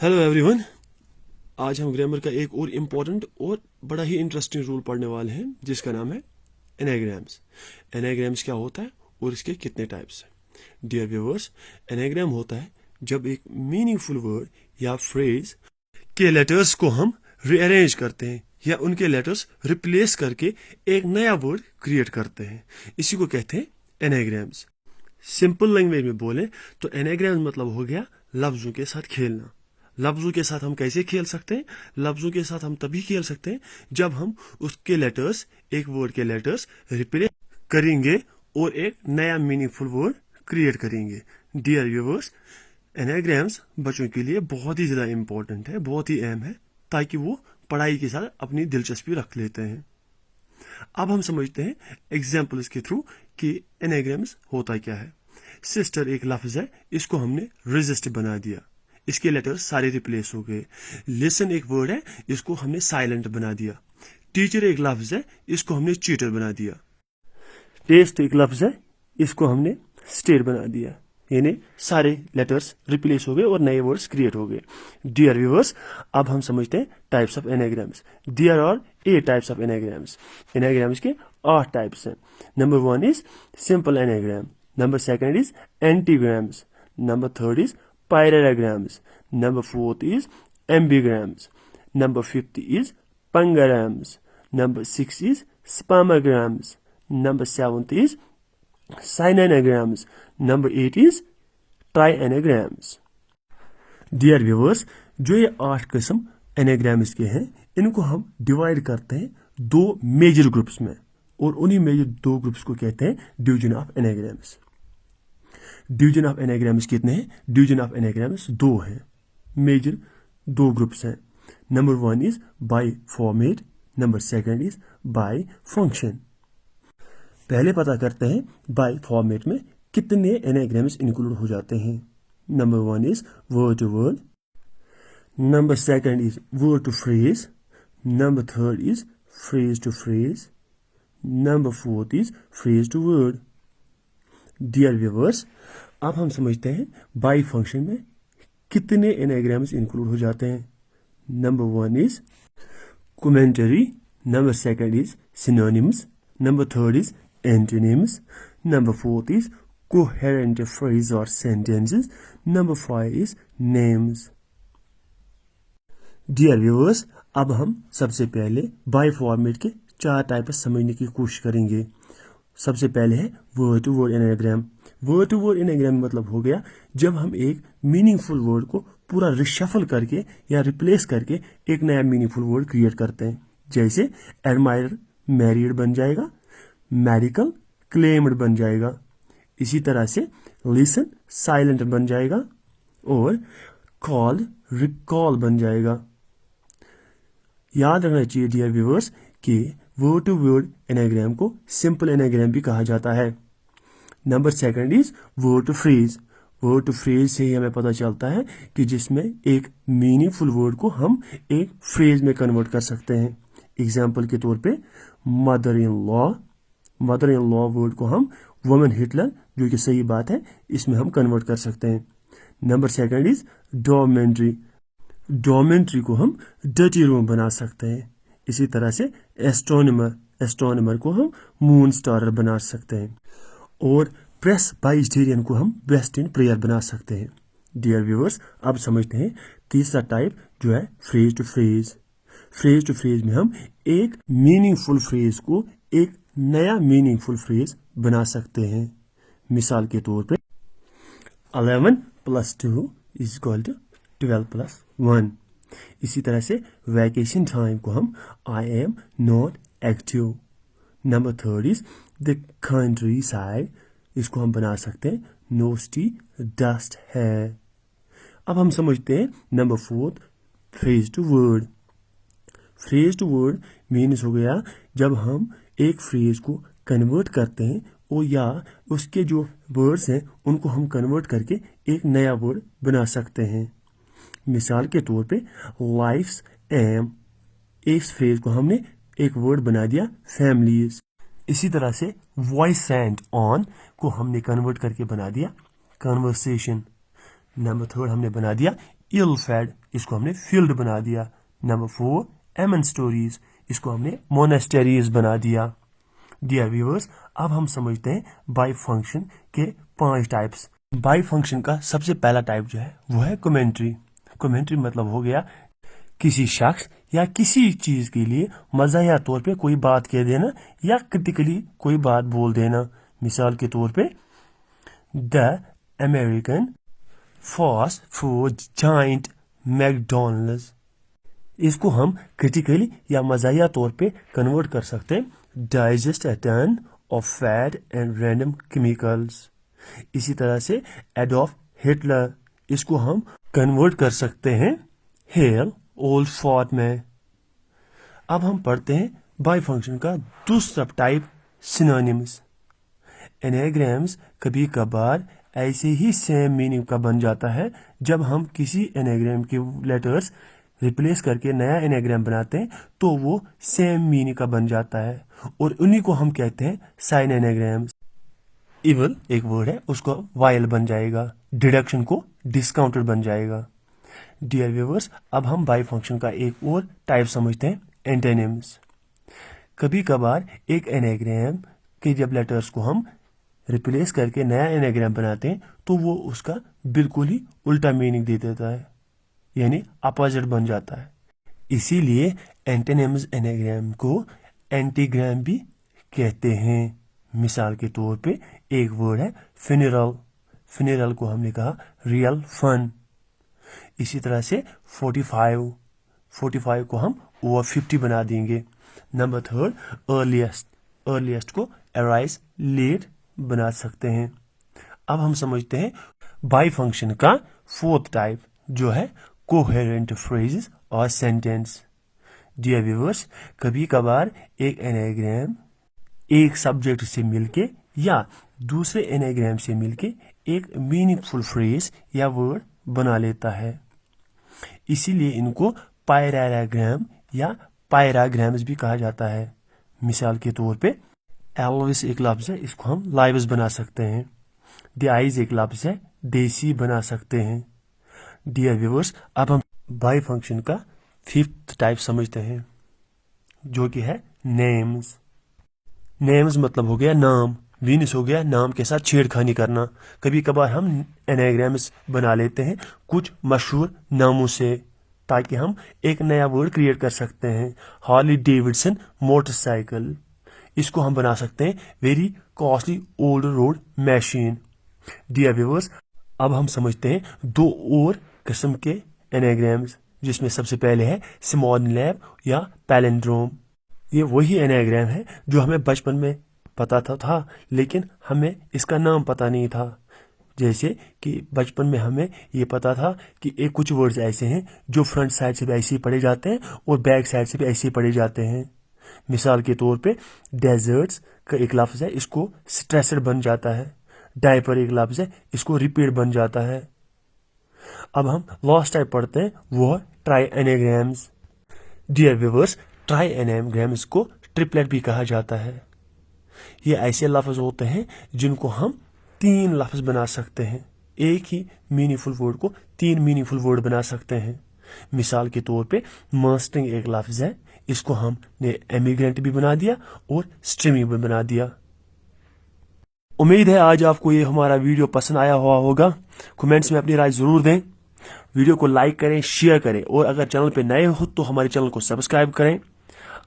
Hello everyone. आज हम grammar का एक और इम्पोर्टेंट और बड़ा ही इंटरेस्टिंग रूल पढ़ने वाले हैं जिसका नाम है एनाग्राम्स। एनाग्राम्स क्या होता है और इसके कितने टाइप्स हैं? डियर व्यूअर्स, एनाग्राम होता है जब एक मीनिंगफुल वर्ड या फ्रेज के लेटर्स को हम रीअरेंज करते हैं या उनके लेटर्स रिप्लेस करके एक नया वर्ड क्रिएट करते हैं। इसी को कहते हैं एनाग्राम्स। सिंपल लैंग्वेज में बोले तो एनाग्राम मतलब हो गया लफ्जों के साथ खेलना। लफ्जों के साथ हम कैसे खेल सकते हैं? लफ्जों के साथ हम तभी खेल सकते हैं जब हम उसके लेटर्स, एक वर्ड के लेटर्स रिप्लेस करेंगे और एक नया मीनिंगफुल वर्ड क्रिएट करेंगे। डियर व्यूअर्स, एनाग्राम्स बच्चों के लिए बहुत ही ज़्यादा इंपॉर्टेंट है, बहुत ही अहम है, ताकि वो पढ़ाई के साथ अपनी दिलचस्पी रख लेते हैं। अब हम समझते हैं एग्जाम्पल्स के थ्रू कि एनाग्राम्स होता क्या है। सिस्टर एक लफ्ज है, इसको हमने रेजिस्ट बना दिया, इसके लेटर्स सारे रिप्लेस हो गए। लिसन एक वर्ड है, इसको हमने साइलेंट बना दिया। टीचर एक लफ्ज है, इसको हमने चीटर बना दिया। टेस्ट एक लफ्ज है, इसको हमने स्टेट बना दिया। यानी सारे लेटर्स रिप्लेस हो गए और नए वर्ड्स क्रिएट हो गए। डियर व्यूअर्स, अब हम समझते हैं types of anagrams. There are 8 types of anagrams. Anagrams के 8 टाइप्स हैं। Number 1 is simple anagram. Number 2 is antigrams. Number 3 is parallelograms. Number 4 is ambigrams. Number 5 is pangrams. Number 6 is spamograms. Number 7 is synonygrams. Number 8 is trianagrams. Dear viewers, जो ये 8 किस्म anagrams के हैं, इनको हम divide करते हैं 2 मेजर ग्रुप्स में, और उन्हीं मेजर 2 ग्रुप्स को कहते हैं division of anagrams. Division of anagrams कितने हैं? डिवीजन ऑफ एनाग्राम्स 2 हैं, मेजर 2 ग्रुप्स हैं। Number 1 is by format, number 2 is by function. पहले पता करते हैं बाय फॉर्मेट में कितने एनाग्राम्स इंक्लूड हो जाते हैं। Number 1 is word to word, number 2 is word to phrase, number 3 is phrase to phrase, number 4 is phrase to word. Dear viewers, अब हम समझते हैं बाय फंक्शन में कितने एनाग्राम्स इंक्लूड हो जाते हैं। Number 1 is commentary, number 2 is synonyms, number 3 is antonyms, number 4 is coherent phrase और sentences, number 5 is names. Dear viewers, अब हम सबसे पहले बाय फॉर्मेट के 4 टाइप समझने की कोशिश करेंगे। सबसे पहले है word to word anagram. Word to word anagram मतलब हो गया जब हम एक मीनिंगफुल वर्ड को पूरा रिशफल करके या रिप्लेस करके एक नया मीनिंगफुल वर्ड क्रिएट करते हैं। जैसे एडमायर मैरिड बन जाएगा, मैरिकल क्लेम्ड बन जाएगा। इसी तरह से लिसन साइलेंट बन जाएगा और कॉल्ड रिकॉल बन जाएगा। याद रखना चाहिए डियर व्यूअर्स कि वर्ड टू वर्ड एनाग्राम को सिंपल एनाग्राम भी कहा जाता है। Number 2 is word to phrase. Word to phrase से ही हमें पता चलता है कि जिसमें एक मीनिंगफुल वर्ड को हम एक फ्रेज में कन्वर्ट कर सकते हैं। एग्जाम्पल के तौर पे mother in law, mother in law word को हम वुमेन हिटलर, जो कि सही बात है, इसमें हम कन्वर्ट कर सकते हैं। Number 2 is डॉर्मेंट्री। डॉर्मेंट्री को हम डर्टी रूम बना सकते हैं। इसी तरह से एस्ट्रोनमर, एस्ट्रोनमर को हम मून स्टारर बना सकते हैं। और प्रेस बाइस्टेरियन को हम बेस्ट इन प्रेयर बना सकते हैं। डियर व्यूअर्स, अब समझते हैं तीसरा टाइप जो है phrase to phrase. Phrase to phrase में हम एक मीनिंगफुल फ्रेज को एक नया मीनिंगफुल फ्रेज बना सकते हैं। मिसाल के तौर पे 11 + 2 इज इक्वल टू 12 + 1। इसी तरह से वैकेशन टाइम को हम I am not active. Number 3 is the country side, इसको हम बना सकते हैं नोस्टी डस्ट है। अब हम समझते हैं number 4 phrase to word. Phrase to word means हो गया जब हम एक फ्रेज को कन्वर्ट करते हैं और या उसके जो वर्ड्स हैं उनको हम कन्वर्ट करके एक नया वर्ड बना सकते हैं। मिसाल के तौर पे लाइफ्स एम, इस फ्रेज को हमने एक वर्ड बना दिया फैमिलीज। इसी तरह से वॉइस सेंड ऑन को हमने कन्वर्ट करके बना दिया कन्वर्सेशन। नंबर 3 हमने बना दिया इल फेड, इसको हमने फील्ड बना दिया। नंबर 4 एमन स्टोरीज, इसको हमने मोनेस्टेरीज बना दिया। डियर व्यूअर्स, अब हम समझते हैं बाय फंक्शन के 5 टाइप्स। बाय फंक्शन का सबसे पहला टाइप जो है वो है कमेंट्री। कमेंट्री मतलब हो गया किसी शख्स या किसी चीज के लिए मजाहिया तौर पे कोई बात कह देना या क्रिटिकली कोई बात बोल देना। मिसाल के तौर पे the American fast food giant McDonald's, इसको हम क्रिटिकली या मजाहिया तौर पे कन्वर्ट कर सकते हैं digest a ton of fat and random chemicals. इसी तरह से एडोल्फ हिटलर, इसको हम कन्वर्ट कर सकते हैं हेल ओल्ड फॉर्ट में। अब हम पढ़ते हैं बाय फंक्शन का दूसरा टाइप सिनोनिम्स। एनेग्राम्स कभी कभार ऐसे ही सेम मीनिंग का बन जाता है जब हम किसी एनेग्राम के लेटर्स रिप्लेस करके नया एनेग्राम बनाते हैं तो वो सेम मीनिंग का बन जाता है और उन्हीं को हम कहते हैं साइन एनेग्राम्स। इवल एक वर्ड है, उसको वायल बन जाएगा, डिडक्शन को डिस्काउंटेड बन जाएगा। डियर व्यूअर्स, अब हम बाय फंक्शन का एक और टाइप समझते हैं एंटोनिम्स। कभी कभार एक एनेग्राम के जब लेटर्स को हम रिप्लेस करके नया एनेग्राम बनाते हैं तो वो उसका बिल्कुल ही उल्टा मीनिंग दे देता है, यानी अपोजिट बन जाता है। इसीलिए एंटोनिम्स एनेग्राम को एंटीग्राम भी कहते हैं। मिसाल के तौर पे एक वर्ड है फ्यूनरल, फ्यूनरल को हमने कहा रियल फन। इसी तरह से 45 को हम ओवर 50 बना देंगे। नंबर 3 अर्लीस्ट, अर्लीस्ट को अराइज लेट बना सकते हैं। अब हम समझते हैं बाय फंक्शन का 4th टाइप जो है कोहेरेंट फ्रेजेस और सेंटेंस। डियर व्यूअर्स, कभी कभार एक एनेग्राम एक सब्जेक्ट से मिलके या दूसरे एनेग्राम से मिलके एक मीनिंगफुल फ्रेज या वर्ड बना लेता है, इसीलिए इनको पैराग्राम या पैराग्राम्स भी कहा जाता है। मिसाल के तौर पे एल्विस एक लफ्ज है, इसको हम लाइव्स बना सकते हैं। द आइज एक लफ्ज है, देसी बना सकते हैं। डियर व्यूअर्स, अब हम बाय फंक्शन का 5th टाइप समझते हैं जो कि है नेम्स। नेम्स मतलब हो गया नाम, वीनस हो गया नाम के साथ छेड़खानी करना। कभी कभार हम एनेग्राम्स बना लेते हैं कुछ मशहूर नामों से ताकि हम एक नया वर्ड क्रिएट कर सकते हैं। हार्ली डेविडसन मोटरसाइकिल, इसको हम बना सकते हैं very costly old road machine. Dear viewers, अब हम समझते हैं 2 और किस्म के एनेग्राम्स, जिसमें सबसे पहले है सिमोनिलैब या पैलिंड्रोम। ये वही एनेग्राम है जो हमें बचपन में पता था लेकिन हमें इसका नाम पता नहीं था। जैसे कि बचपन में हमें ये पता था कि एक कुछ वर्ड्स ऐसे हैं जो फ्रंट साइड से भी ऐसे ही पढ़े जाते हैं और बैक साइड से भी ऐसे ही पढ़े जाते हैं। मिसाल के तौर पे डेजर्ट्स का एक लफ्ज है, इसको स्ट्रेसर बन जाता है। डायपर एक लफ्ज है, इसको रिपीट बन जाता है। अब हम लास्ट टाइप पढ़ते हैं, वो ट्राई एनेग्राम्स। डियर व्यूअर्स, ट्राई एनेग्राम्स को ट्रिपलेट भी कहा जाता है। ये ऐसे लफ्ज होते हैं जिनको हम 3 लफ्ज बना सकते हैं। एक ही मीनिंगफुल वर्ड को 3 मीनिंगफुल वर्ड बना सकते हैं। मिसाल के तौर पे मास्टरिंग एक लफ्ज है, इसको हमने एमिग्रेंट भी बना दिया और स्ट्रीमिंग भी बना दिया। उम्मीद है आज आपको ये हमारा वीडियो पसंद आया हुआ होगा। कमेंट्स में अपनी राय जरूर दें, वीडियो को लाइक करें, शेयर करें और अगर चैनल पे नए हो तो हमारे चैनल को सब्सक्राइब करें।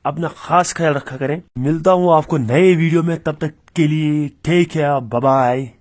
अपना खास ख्याल रखा करें। मिलता हूँ आपको नए वीडियो में, तब तक के लिए टेक केयर, बाय बाय।